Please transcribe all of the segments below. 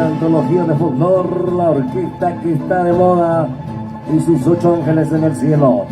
Antología de folclor, la orquesta que está de moda y sus 8 ángeles en el cielo.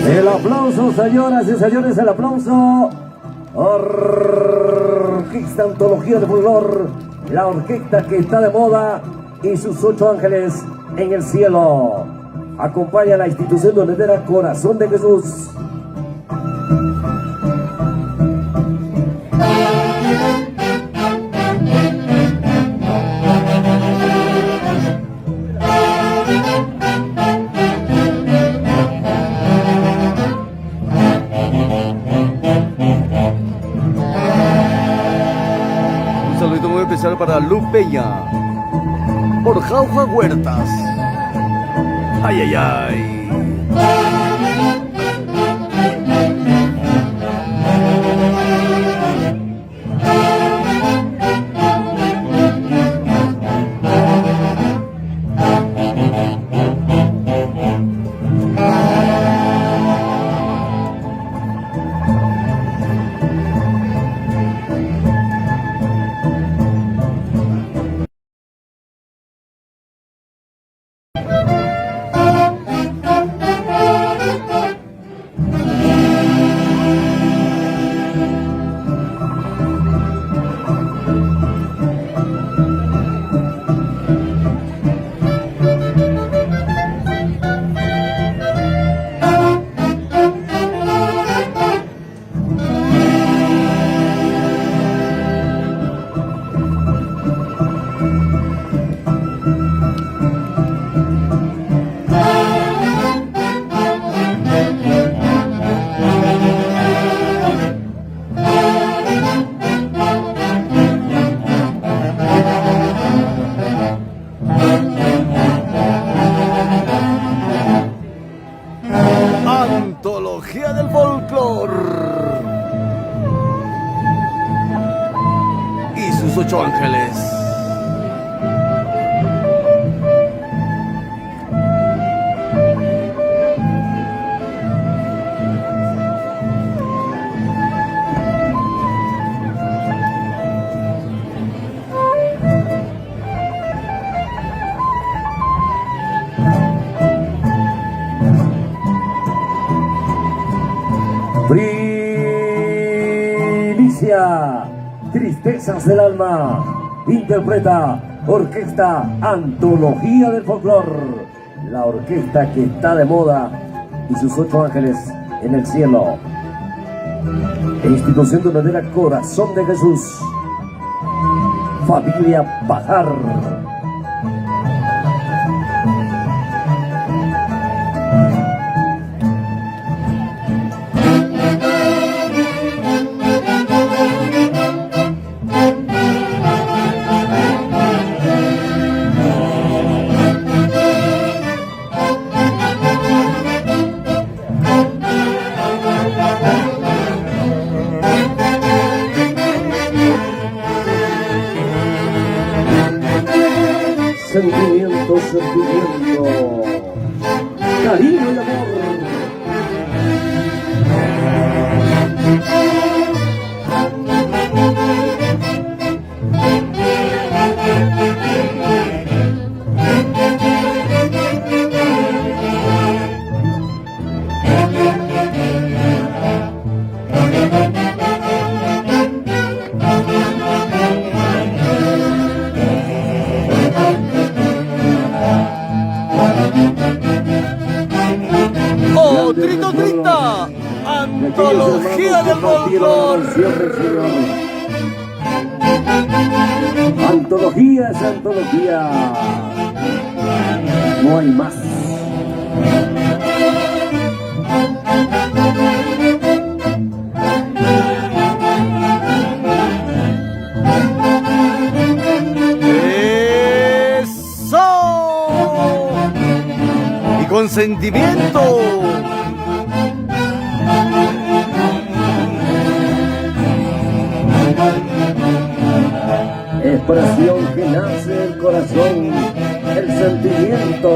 El aplauso, señoras y señores, el aplauso. Orquesta Antología de Folclor, la orquesta que está de moda y sus 8 ángeles en el cielo. Acompaña a la institución donadera Corazón de Jesús. Un saludito muy especial para Luz Peña por Jauja Huertas. Ay, ay, ay. Antología del folclor y sus 8 ángeles. Primicia, Tristezas del Alma, interpreta Orquesta Antología del Folclor, la orquesta que está de moda y sus 8 ángeles en el cielo. Institución donadera Corazón de Jesús, familia Pajar. Trito 30, antología del folclor. Antología es antología. No hay más. ¡Eso! Y con sentimiento. Expresión que nace del corazón, el sentimiento.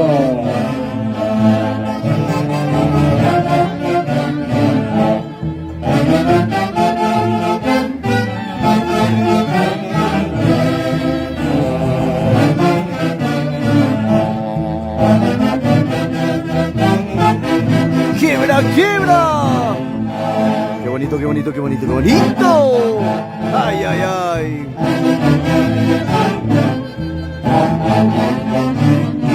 ¡Quiebra, quiebra! ¡Qué bonito, qué bonito, qué bonito, qué bonito! ¡Ay, ay, ay!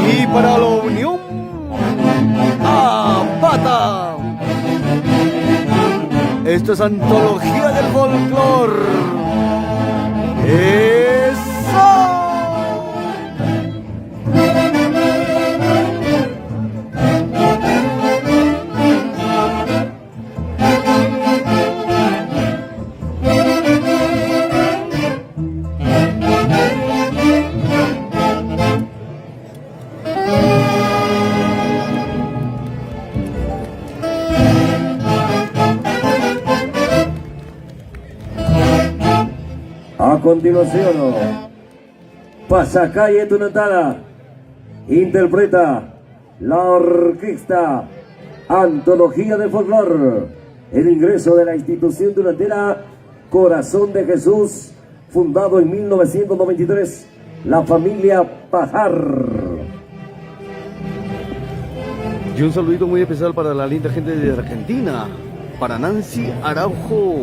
Y para la unión, ¡a pata! Esto es antología del folclor. ¡Eso! A continuación, Pasacalle Tunantala interpreta la orquesta Antología del Folclor. El ingreso de la institución tunantera Corazón de Jesús, fundado en 1993, la familia Pajar. Y un saludito muy especial para la linda gente de Argentina, para Nancy Araujo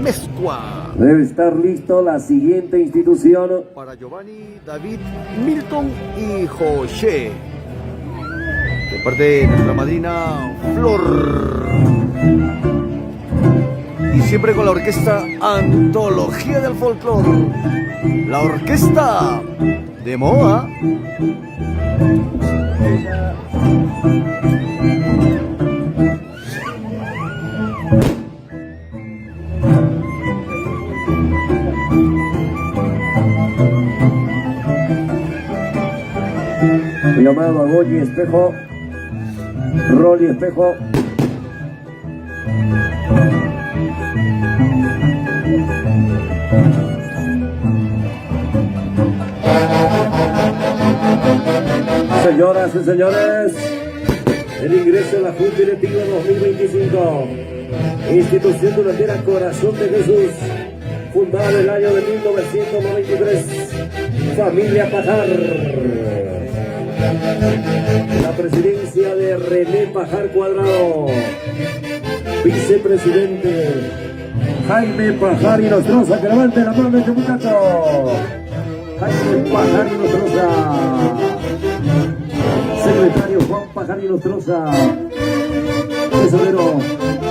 Mezcua. Debe estar listo la siguiente institución. Para Giovanni, David, Milton y José. De parte de nuestra madrina Flor. Y siempre con la orquesta Antología del Folclor. La orquesta de moda. Llamado a Goyi Espejo, Rolly Espejo. Señoras y señores, el ingreso a la Junta Directiva 2025, institución tunantera Corazón de Jesús, fundada en el año de 1993, familia Pajar. La presidencia de René Pajar Cuadrado, vicepresidente Jaime Pajar y Nostroza, que levante la mano de este muchacho. Jaime Pajar y Nostroza, secretario Juan Pajar y Nostroza, tesorero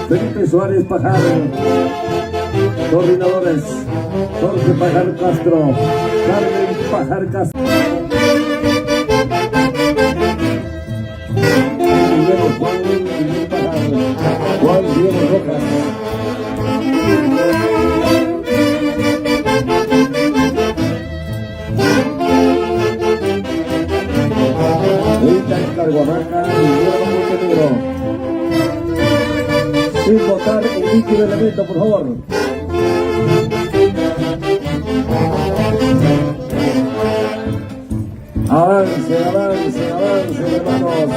Felipe Suárez Pajar, coordinadores Jorge Pajar Castro, Carmen Pajar Castro. Juan Diego Rojas. Rita Carguamaca y Diego Montenegro. Sin votar, indique el elemento, por favor. Avance, avance, avance, hermanos.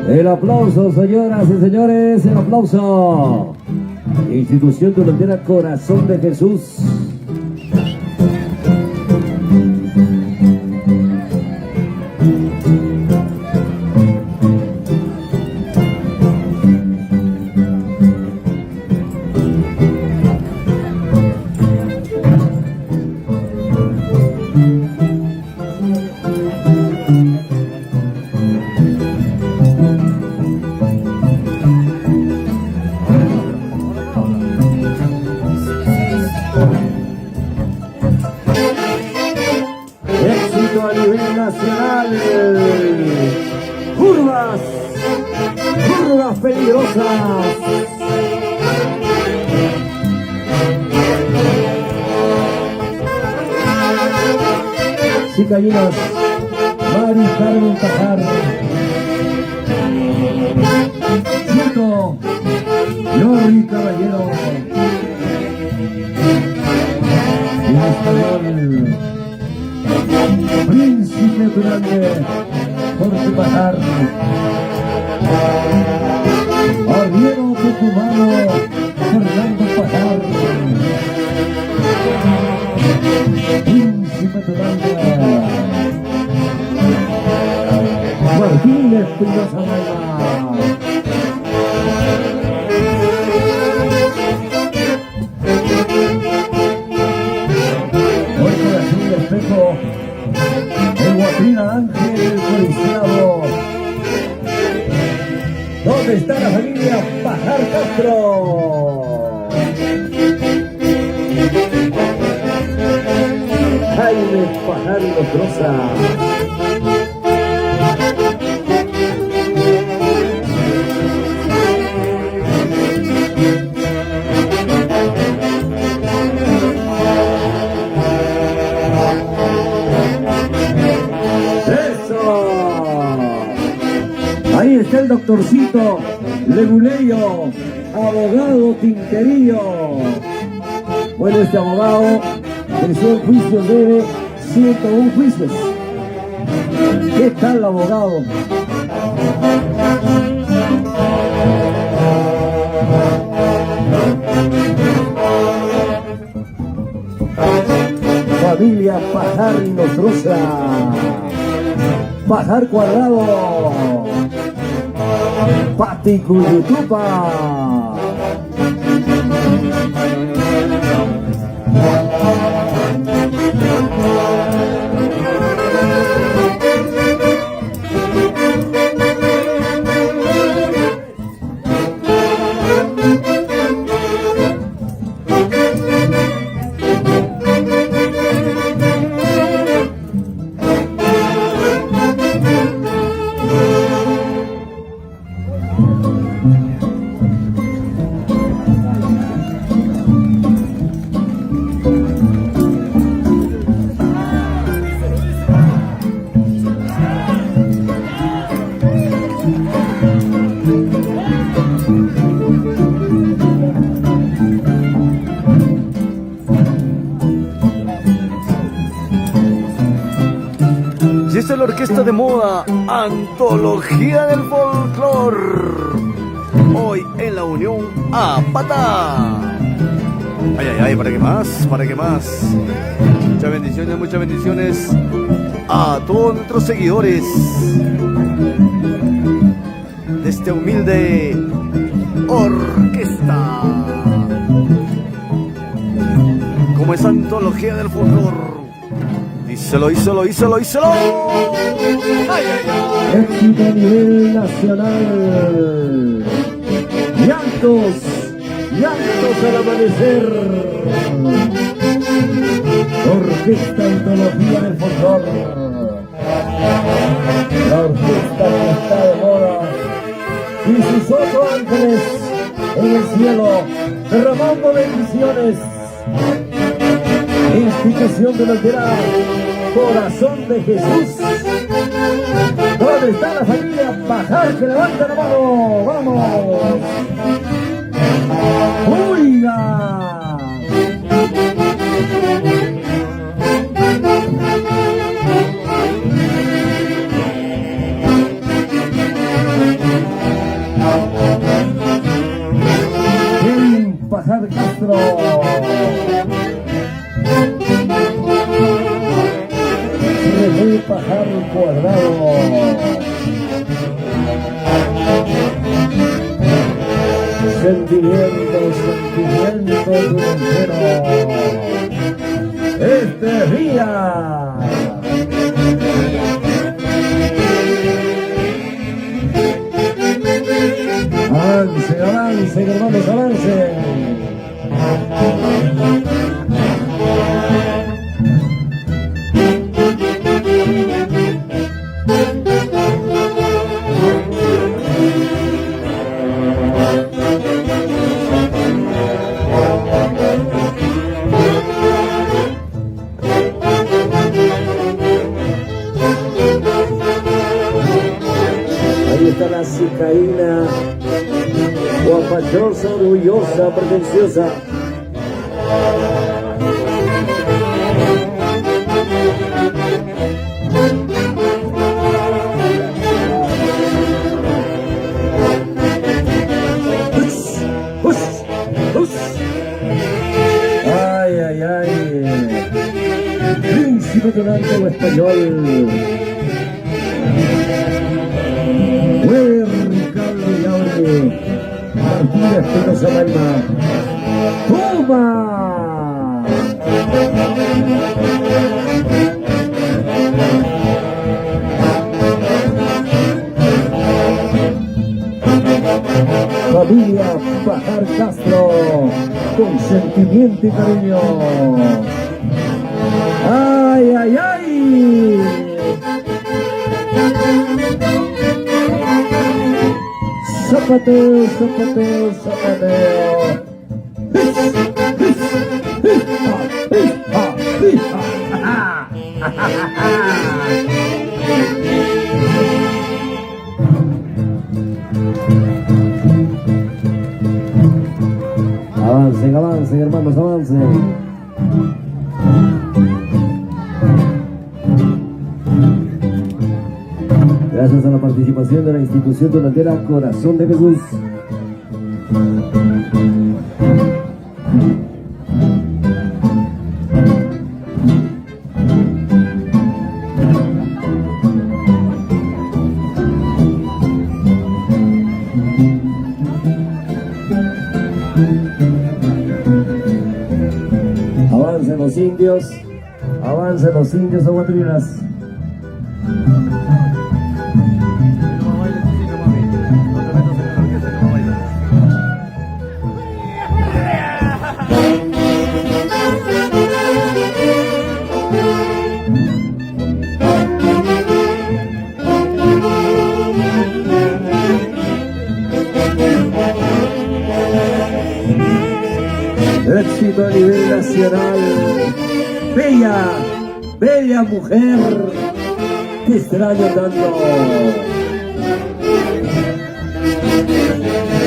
El El aplauso, señoras y señores, el aplauso. Institución Durandera Corazón de Jesús. Éxito a nivel nacional. Curvas, curvas peligrosas. Gallinas, Mari Carmen Pajar. Cierto, Lori Caballero. En español, Príncipe Grande, Jorge Pajar. Arriero Tucumano, Fernando Pajar. Príncipe Grande, Martín Espinosa Maya. Hoy Corazón de Espejo, el Guatrina Ángel Coliseado. ¿Dónde está la familia Pajar Castro? Jaime Pajar Nostroza. Ahí está el doctorcito Lebuleyo, abogado Tinterillo. Bueno, este abogado creció en juicios, debe 101 juicios. ¿Qué tal el abogado? Familia Pajar y Nostroza. Pajar Cuadrado, Pati Cuyutupa. Y esta es la orquesta de moda, Antología del Folclor. Hoy en la Unión Apata. Ay, ay, ay, ¿para qué más? ¿Para qué más? Muchas bendiciones a todos nuestros seguidores de este humilde orquesta. Como es Antología del Folclor. Díselo. Ay, ay, ay. Éxito a nivel nacional. Llantos al amanecer. Orquesta Antología del Folclor. La orquesta que está de moda y sus 8 ángeles en el cielo derramando bendiciones. Institución de la Durandera Corazón de Jesús. ¿Dónde está la familia Pajar? Que levanta la mano. ¡Vamos! ¡Oiga! sentimiento dulcero. Este día. Avancen, hermanos, avancen. Ahí está la cicaína, guapachosa, orgullosa, pretenciosa. Ay, ay, ay. Príncipe tonante español. Fue Ricardo Yaure, Martínez Espinosa Palma. ¡Toma! Familia Pajar Castro, con sentimiento y cariño. ¡Ay, ay, ay! Zapateo, zapateo, zapateo. Avancen, avancen, hermanos, avancen. Gracias a la participación de la institución donatera Corazón de Jesús. Avancen los indios aguatrinas. Éxito a nivel nacional. Bella, bella mujer, te extraño tanto.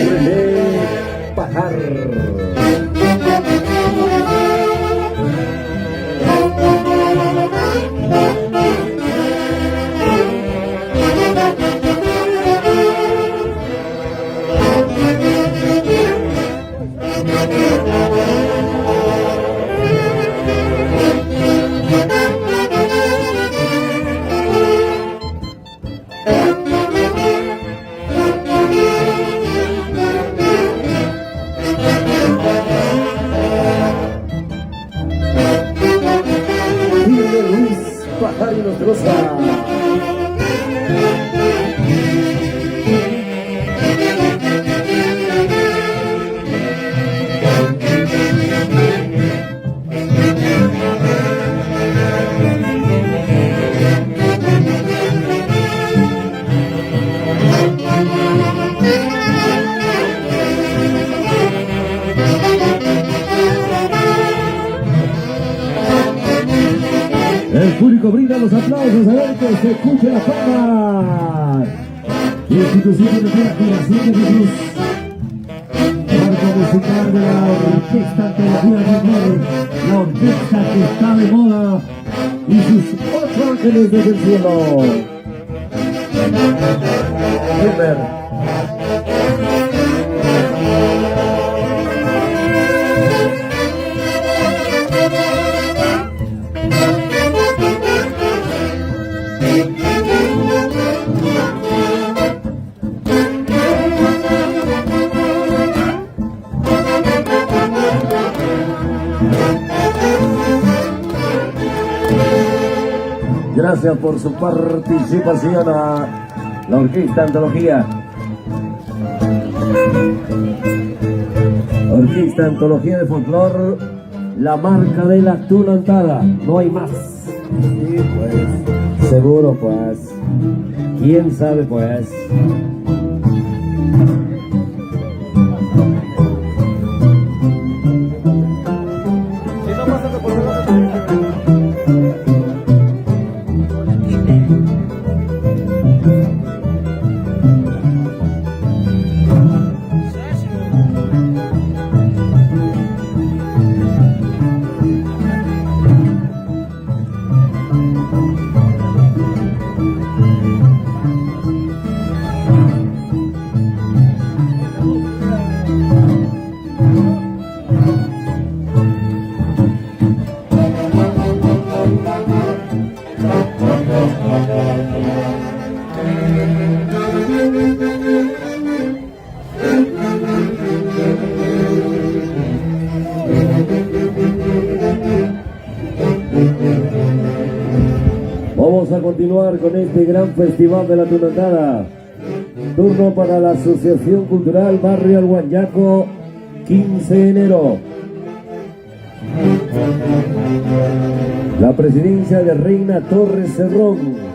René Pajar. Pajar y Nostrosa. El público brinda los aplausos, a ver que se escuche la fama. Institución de la Corazón de Jesús. Marco musical de la Orquesta Antología del Folclor, la orquesta que está de moda y sus 8 ángeles desde el cielo. Super. Gracias por su participación a la Orquesta Antología. Orquesta Antología de Folclor, la marca de la tunantada, no hay más. Sí, pues. Seguro pues, quién sabe pues. Si no pasa por favor. Vamos a continuar con este gran festival de la tunantada. Turno para la Asociación Cultural Barrio El Guanyaco, 15 de enero. La presidencia de Reina Torres Cerrón.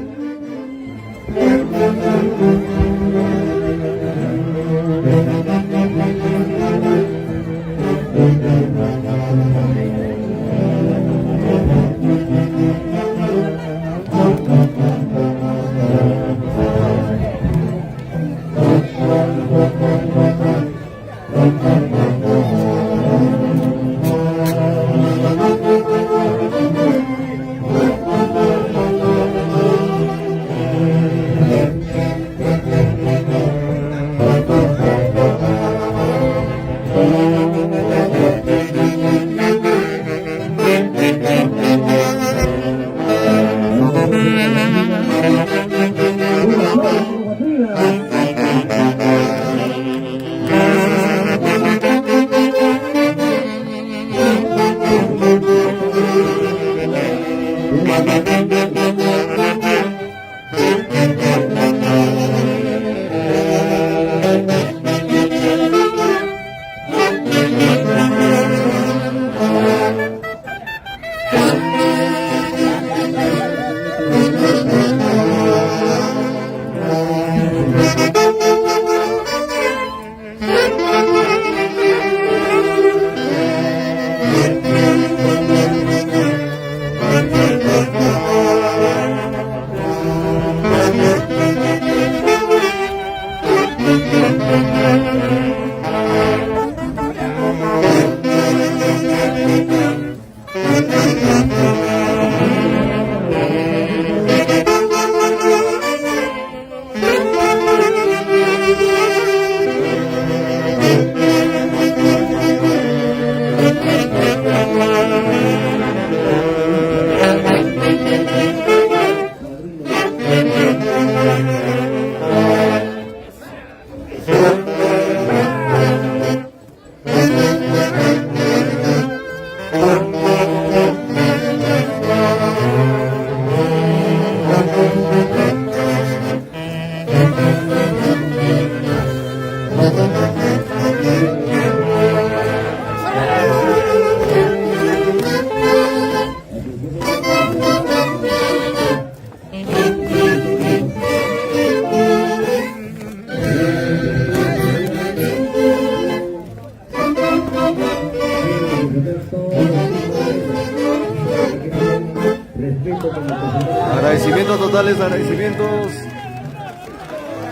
Agradecimientos totales, agradecimientos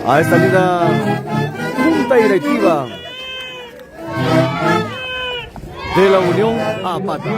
a esta linda junta directiva de la Unión Apata.